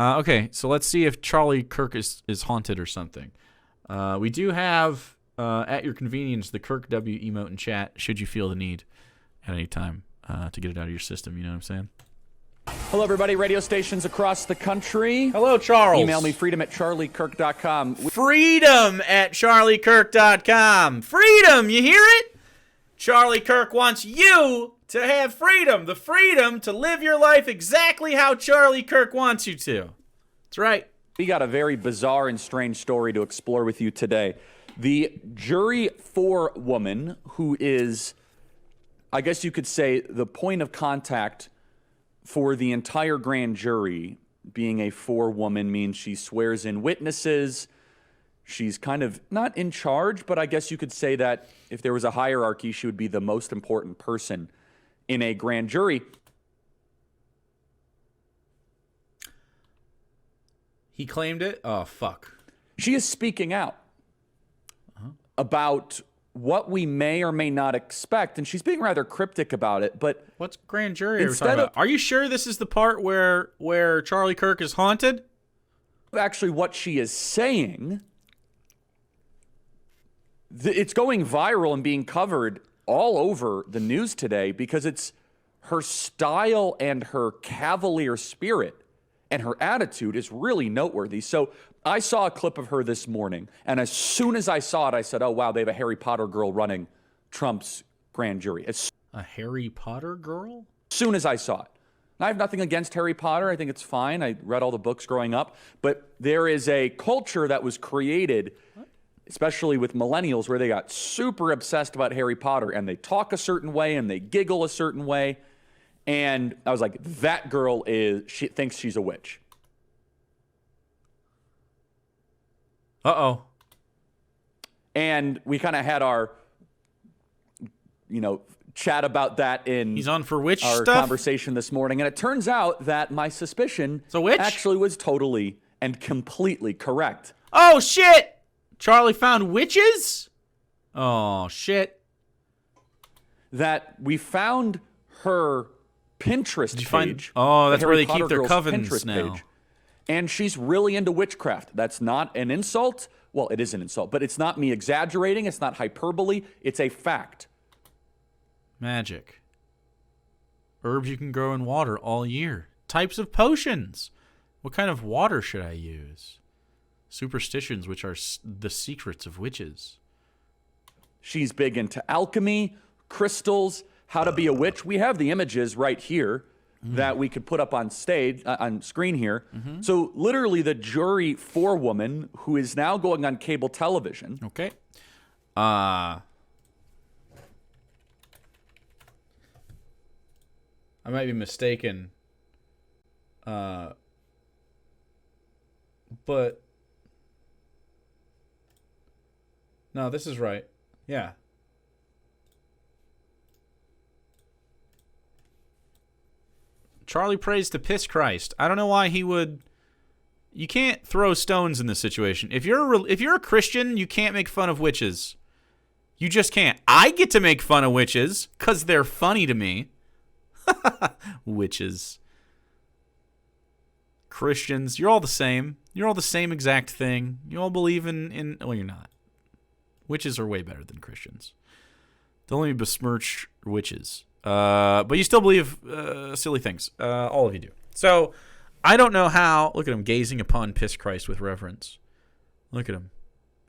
Okay, so let's see if Charlie Kirk is haunted or something. We do have, at your convenience, the Kirk W emote in chat, should you feel the need at any time to get it out of your system, you know what I'm saying? Hello, everybody. Radio stations across the country. Hello, Charles. Email me, freedom@charliekirk.com. Freedom@charliekirk.com. Freedom, you hear it? Charlie Kirk wants you to have freedom. The freedom to live your life exactly how Charlie Kirk wants you to. That's right. We got a very bizarre and strange story to explore with you today. The jury forewoman, who is, I guess you could say, the point of contact for the entire grand jury, being a forewoman means she swears in witnesses. She's kind of not in charge, but I guess you could say that if there was a hierarchy, she would be the most important person in a grand jury. He claimed it? Oh, fuck. She is speaking out about what we may or may not expect, and she's being rather cryptic about it, but... What's grand jury are we talking about? Are you sure this is the part where Charlie Kirk is haunted? Actually, what she is saying, it's going viral and being covered all over the news today because it's her style and her cavalier spirit and her attitude is really noteworthy. So I saw a clip of her this morning, and as soon as I saw it, I said, oh, wow, they have a Harry Potter girl running Trump's grand jury. A Harry Potter girl? As soon as I saw it. I have nothing against Harry Potter. I think it's fine. I read all the books growing up. But there is a culture that was created, especially with millennials, where they got super obsessed about Harry Potter, and they talk a certain way, and they giggle a certain way. And I was like, that girl she thinks she's a witch. Uh-oh. And we kind of had our, chat about that in He's on for witch our stuff? conversation this morning. And it turns out that my suspicion It's a witch? actually was totally and completely correct. Oh, shit! Charlie found witches? Oh, shit. That we found her Pinterest page. Oh, that's the where Harry they keep Potter their girl's covens Pinterest now. page. And she's really into witchcraft. That's not an insult. Well, it is an insult, but it's not me exaggerating. It's not hyperbole. It's a fact. Magic. Herbs you can grow in water all year. Types of potions. What kind of water should I use? Superstitions, which are the secrets of witches. She's big into alchemy, crystals, how to be a witch. We have the images right here that we could put up on stage, on screen here. So literally the jury forewoman who is now going on cable television. Okay. I might be mistaken. But no, this is right. Yeah. Charlie prays to piss Christ. I don't know why he would. You can't throw stones in this situation. If you're a Christian, you can't make fun of witches. You just can't. I get to make fun of witches because they're funny to me. Witches. Christians, you're all the same. You're all the same exact thing. You all believe in well, you're not. Witches are way better than Christians. Don't let me besmirch witches. But you still believe silly things. All of you do. So, I don't know how... Look at him gazing upon Piss Christ with reverence. Look at him.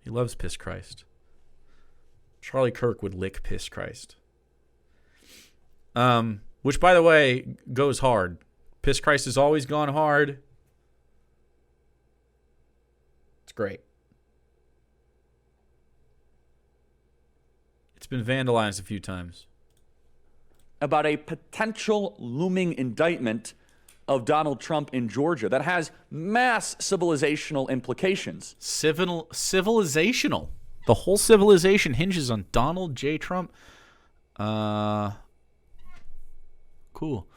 He loves Piss Christ. Charlie Kirk would lick Piss Christ. Which, by the way, goes hard. Piss Christ has always gone hard. It's great. It's been vandalized a few times. About a potential looming indictment of Donald Trump in Georgia that has mass civilizational implications. Civilizational. The whole civilization hinges on Donald J. Trump. Cool.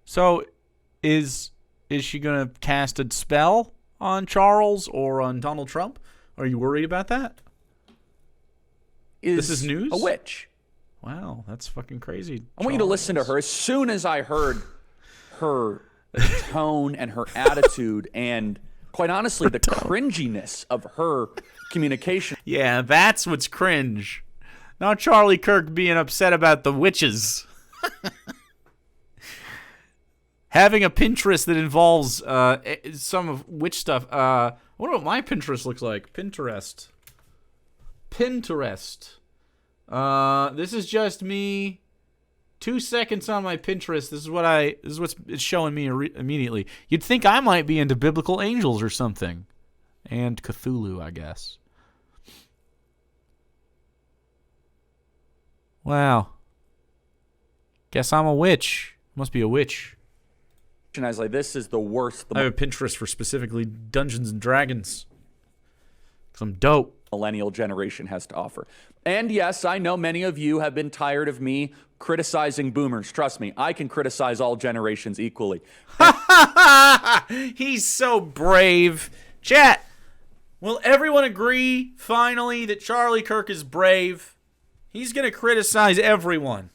So, is she gonna cast a spell on Charles or on Donald Trump? Are you worried about that? This is news? A witch. Wow, that's fucking crazy. I want you to listen to her. As soon as I heard her tone and her attitude and, quite honestly, the cringiness of her communication. Yeah, that's what's cringe. Not Charlie Kirk being upset about the witches. Having a Pinterest that involves some of witch stuff. I wonder what my Pinterest looks like. Pinterest. This is just me. 2 seconds on my Pinterest. This is what's it's showing me immediately. You'd think I might be into biblical angels or something, and Cthulhu, I guess. Wow. Guess I'm a witch. Must be a witch. And I was like, this is the worst. I have a Pinterest for specifically Dungeons and Dragons. Because I'm dope. Millennial generation has to offer. And yes, I know many of you have been tired of me criticizing boomers. Trust me, I can criticize all generations equally. He's so brave. Chat, will everyone agree finally that Charlie Kirk is brave? He's going to criticize everyone.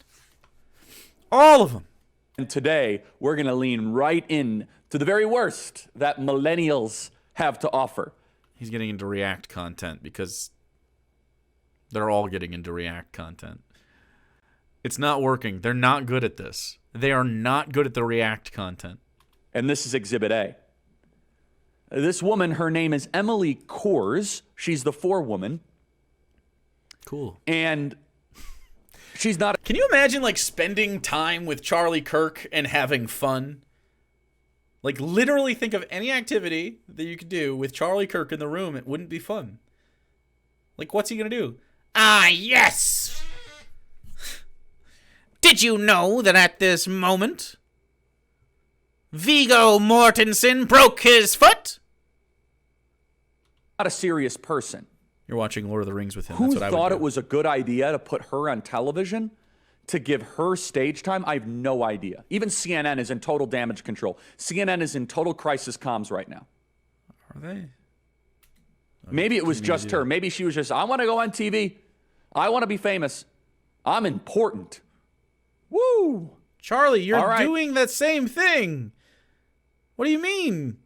All of them. And today, we're going to lean right in to the very worst that millennials have to offer. He's getting into React content because they're all getting into React content. It's not working. They're not good at this. They are not good at the React content. And this is Exhibit A. This woman, her name is Emily Kors. She's the forewoman. Cool. And she's not... Can you imagine, like, spending time with Charlie Kirk and having fun? Like, literally think of any activity that you could do with Charlie Kirk in the room. It wouldn't be fun. Like, what's he going to do? Ah, yes! Did you know that at this moment, Viggo Mortensen broke his foot? Not a serious person. You're watching Lord of the Rings with him. Who That's what I would thought do. it was a good idea to put her on television? To give her stage time? I have no idea. Even CNN is in total damage control. CNN is in total crisis comms right now. Are they? Maybe it was just her. Maybe she was just, I want to go on TV. I want to be famous. I'm important. Woo! Charlie, you're All right. doing that same thing. What do you mean?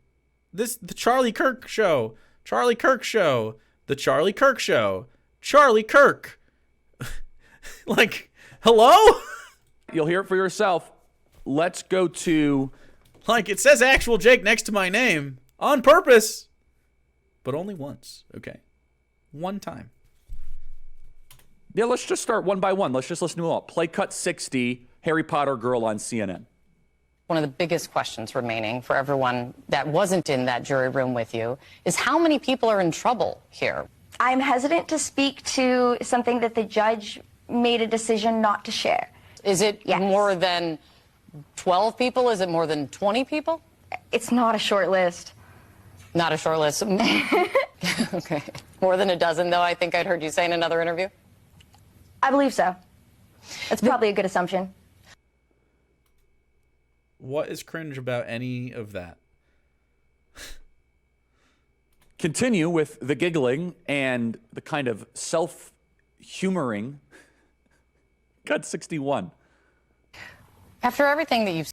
The Charlie Kirk show. Charlie Kirk show. The Charlie Kirk show. Charlie Kirk. Like, hello? You'll hear it for yourself. Let's go to... Like, it says actual Jake next to my name. On purpose. But only once, okay? One time. Yeah, let's just start one by one. Let's just listen to it all. Play cut 60, Harry Potter girl on CNN. One of the biggest questions remaining for everyone that wasn't in that jury room with you is how many people are in trouble here? I'm hesitant to speak to something that the judge made a decision not to share. Is it Yes. more than 12 people? Is it more than 20 people? It's not a short list. Not a short list. Okay. More than a dozen, though, I think I'd heard you say in another interview. I believe so. That's probably a good assumption. What is cringe about any of that? Continue with the giggling and the kind of self-humoring. Cut 61. After everything that you've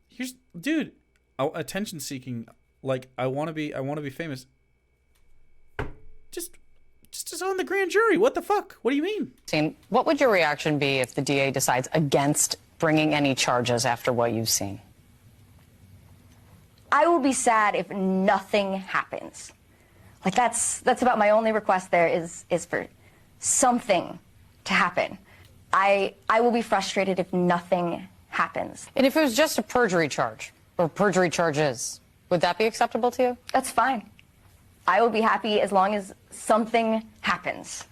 Here's, dude, attention seeking. Like, I want to be famous. Just on the grand jury. What the fuck? What do you mean? seen, what would your reaction be if the DA decides against bringing any charges after what you've seen? I will be sad if nothing happens. Like, that's about my only request there is for something to happen. I will be frustrated if nothing happens. And if it was just a perjury charge, or perjury charges, would that be acceptable to you? That's fine. I will be happy as long as something happens.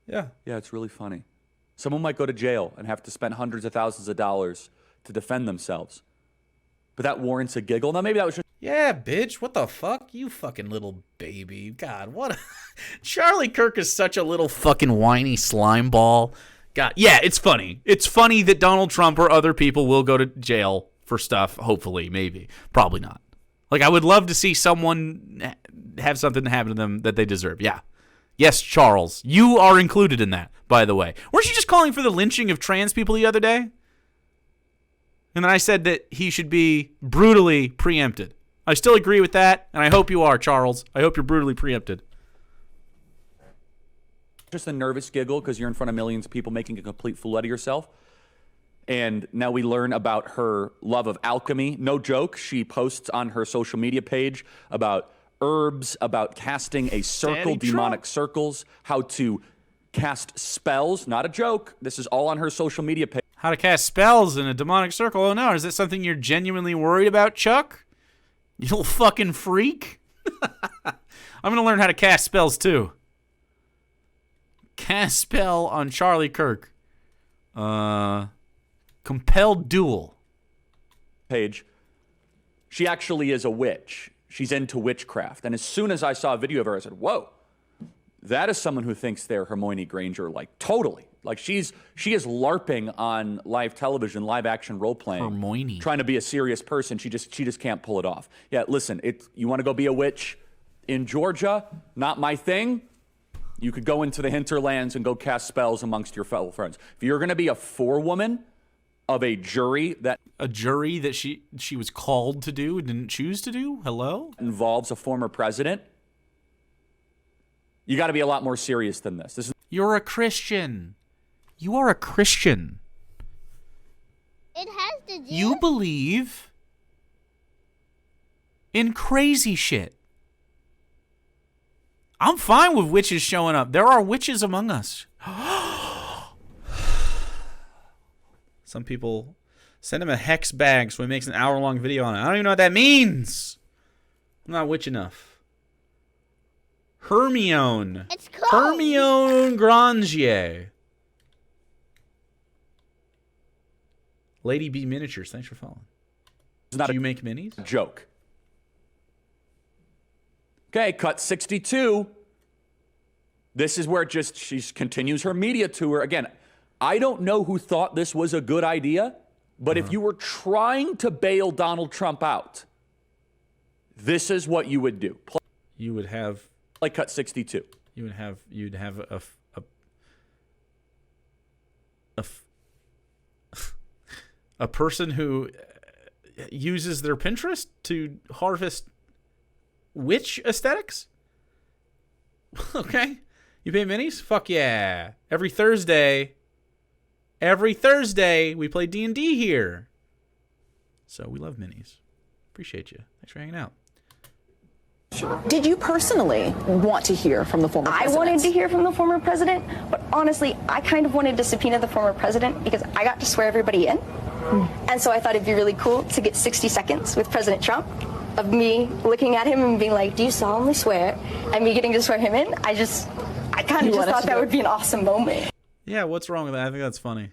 Yeah. Yeah, it's really funny. Someone might go to jail and have to spend hundreds of thousands of dollars to defend themselves. But that warrants a giggle. Now, maybe that was just... Yeah, bitch. What the fuck? You fucking little baby. God, what? Charlie Kirk is such a little fucking whiny slime ball. God, yeah, it's funny. It's funny that Donald Trump or other people will go to jail for stuff. Hopefully, maybe. Probably not. Like, I would love to see someone have something happen to them that they deserve. Yeah. Yes, Charles. You are included in that, by the way. Weren't you just calling for the lynching of trans people the other day? And then I said that he should be brutally preempted. I still agree with that, and I hope you are, Charles. I hope you're brutally preempted. Just a nervous giggle because you're in front of millions of people making a complete fool out of yourself. And now we learn about her love of alchemy. No joke. She posts on her social media page about herbs, about casting a circle, demonic circles, how to cast spells. Not a joke. This is all on her social media page. How to cast spells in a demonic circle. Oh, no. Is that something you're genuinely worried about, Chuck? You little fucking freak. I'm going to learn how to cast spells, too. Cast spell on Charlie Kirk. Compelled duel. Page. She actually is a witch. She's into witchcraft. And as soon as I saw a video of her, I said, whoa, that is someone who thinks they're Hermione Granger, like totally. Like she is LARPing on live television, live action role playing. Hermione. Trying to be a serious person. She just can't pull it off. Yeah, listen, you want to go be a witch in Georgia? Not my thing. You could go into the hinterlands and go cast spells amongst your fellow friends. If you're going to be a forewoman of a jury that she was called to do and didn't choose to do, hello? Involves a former president, you got to be a lot more serious than this. You're a Christian. You are a Christian. It has to do. You believe in crazy shit. I'm fine with witches showing up. There are witches among us. Some people send him a hex bag so he makes an hour-long video on it. I don't even know what that means. I'm not witch enough. Hermione. It's called Hermione Granger. Lady B Miniatures, thanks for following. Do you make minis? Joke. Okay, cut 62. This is where she continues her media tour. Again, I don't know who thought this was a good idea, but if you were trying to bail Donald Trump out, this is what you would do. You would have... Like cut 62. You'd have a person who uses their Pinterest to harvest witch aesthetics? Okay. You pay minis? Fuck yeah. Every Thursday we play D&D here. So we love minis. Appreciate you. Thanks for hanging out. Did you personally want to hear from the former president? I wanted to hear from the former president, but honestly, I kind of wanted to subpoena the former president because I got to swear everybody in. And so I thought it'd be really cool to get 60 seconds with President Trump of me looking at him and being like, do you solemnly swear? And me getting to swear him in. I kind of just thought that would be an awesome moment. Yeah, what's wrong with that? I think that's funny.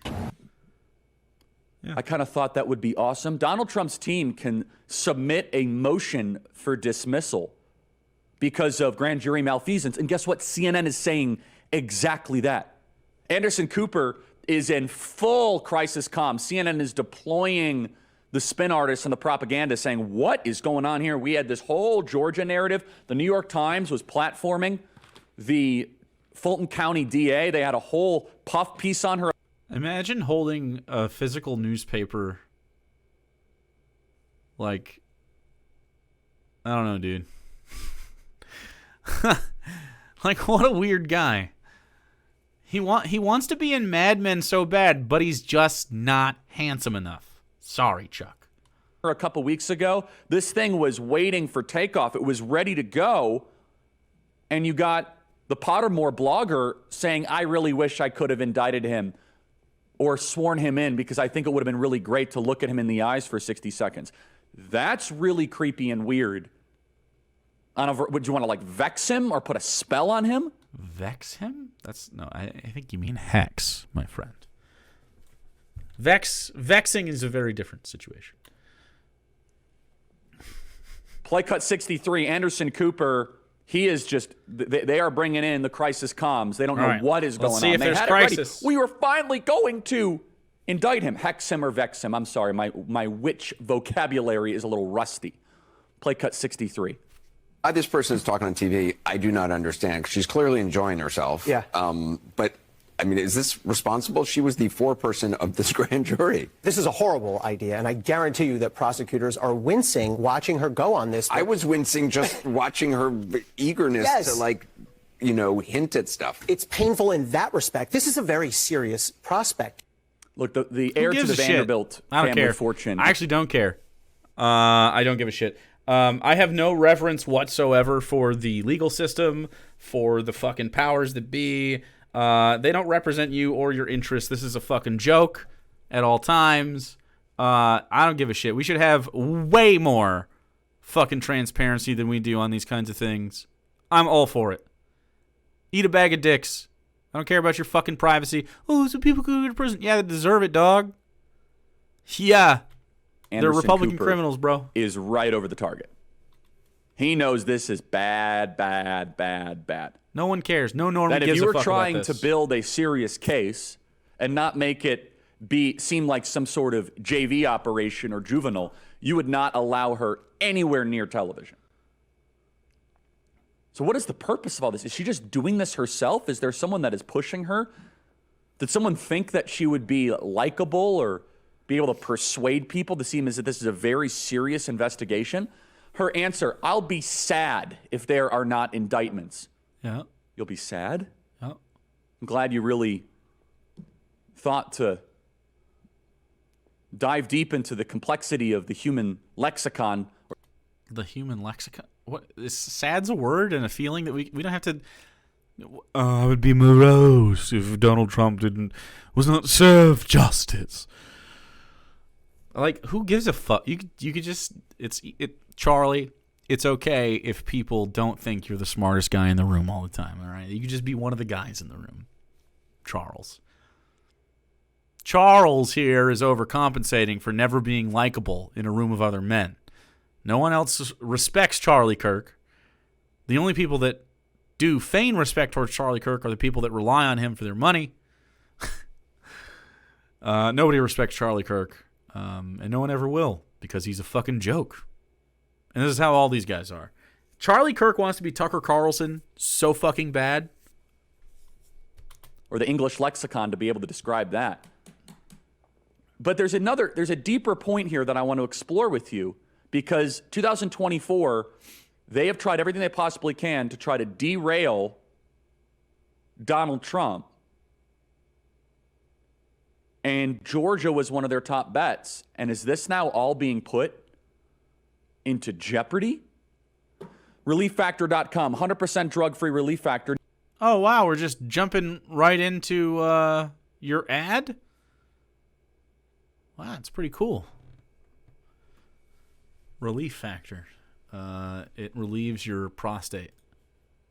Yeah. I kind of thought that would be awesome. Donald Trump's team can submit a motion for dismissal because of grand jury malfeasance. And guess what? CNN is saying exactly that. Anderson Cooper is in full crisis comm. CNN is deploying the spin artists and the propaganda saying, what is going on here? We had this whole Georgia narrative. The New York Times was platforming the Fulton County DA. They had a whole puff piece on her. Imagine holding a physical newspaper. Like, I don't know, dude. Like, what a weird guy. He wants to be in Mad Men so bad, but he's just not handsome enough. Sorry, Chuck. A couple weeks ago, this thing was waiting for takeoff. It was ready to go. And you got the Pottermore blogger saying, I really wish I could have indicted him or sworn him in because I think it would have been really great to look at him in the eyes for 60 seconds. That's really creepy and weird. Would you want to like vex him or put a spell on him? Vex him? I think you mean hex, my friend. Vexing is a very different situation. Play cut 63, Anderson Cooper, he is just, they are bringing in the crisis comms. They don't know what is going on. Let's see if there's crisis. We were finally going to indict him, hex him or vex him. I'm sorry, my witch vocabulary is a little rusty. Play cut 63. Why this person is talking on TV, I do not understand. She's clearly enjoying herself. Yeah. But I mean, is this responsible? She was the foreperson of this grand jury. This is a horrible idea, and I guarantee you that prosecutors are wincing watching her go on this. I was wincing just watching her eagerness Yes. to, like, you know, hint at stuff. It's painful in that respect. This is a very serious prospect. Look, the heir to gives the a shit? Vanderbilt I don't family care. fortune. I actually don't care. I don't give a shit. I have no reverence whatsoever for the legal system, for the fucking powers that be. They don't represent you or your interests. This is a fucking joke at all times. I don't give a shit. We should have way more fucking transparency than we do on these kinds of things. I'm all for it. Eat a bag of dicks. I don't care about your fucking privacy. Oh, some people could go to prison. Yeah, they deserve it, dog. Yeah. They're Anderson Republican Cooper criminals, bro. is right over the target. He knows this is bad, bad, bad, bad. No one cares. No normie That if gives you a were fuck trying about to this. build a serious case and not make it seem like some sort of JV operation or juvenile, you would not allow her anywhere near television. So what is the purpose of all this? Is she just doing this herself? Is there someone that is pushing her? Did someone think that she would be likable or be able to persuade people to seem as if this is a very serious investigation? Her answer, I'll be sad if there are not indictments. Yeah. You'll be sad? Yeah. I'm glad you really thought to dive deep into the complexity of the human lexicon. The human lexicon. What is sad's a word and a feeling that we don't have to. I would be morose if Donald Trump was not served justice. Like, who gives a fuck? You could just Charlie. It's okay if people don't think you're the smartest guy in the room all the time. All right, you could just be one of the guys in the room. Charles here is overcompensating for never being likable in a room of other men. No one else respects Charlie Kirk. The only people that do feign respect towards Charlie Kirk are the people that rely on him for their money. Nobody respects Charlie Kirk, and no one ever will because he's a fucking joke. And this is how all these guys are. Charlie Kirk wants to be Tucker Carlson so fucking bad. Or the English lexicon to be able to describe that. But there's a deeper point here that I want to explore with you, because 2024, they have tried everything they possibly can to try to derail Donald Trump. And Georgia was one of their top bets. And is this now all being put into jeopardy? ReliefFactor.com, 100% drug-free Relief Factor. Oh, wow, we're just jumping right into your ad? Wow, it's pretty cool. Relief Factor. It relieves your prostate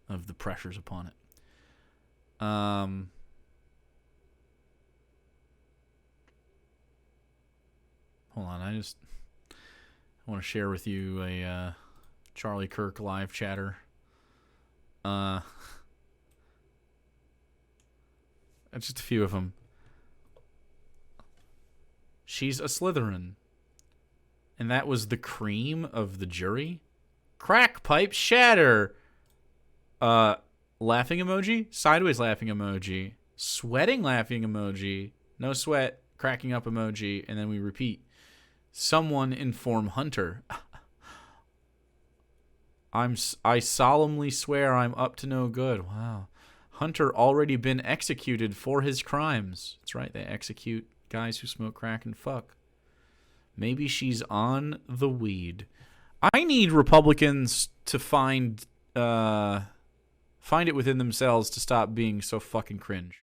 of the pressures upon it. Hold on, I want to share with you a Charlie Kirk live chatter. Just a few of them. She's a Slytherin. And that was the cream of the jury? Crack pipe shatter. Laughing emoji? Sideways laughing emoji. Sweating laughing emoji. No sweat. Cracking up emoji. And then we repeat. Someone inform Hunter. I solemnly swear I'm up to no good. Wow. Hunter already been executed for his crimes. That's right, they execute guys who smoke crack and fuck. Maybe she's on the weed. I need Republicans to find it within themselves to stop being so fucking cringe.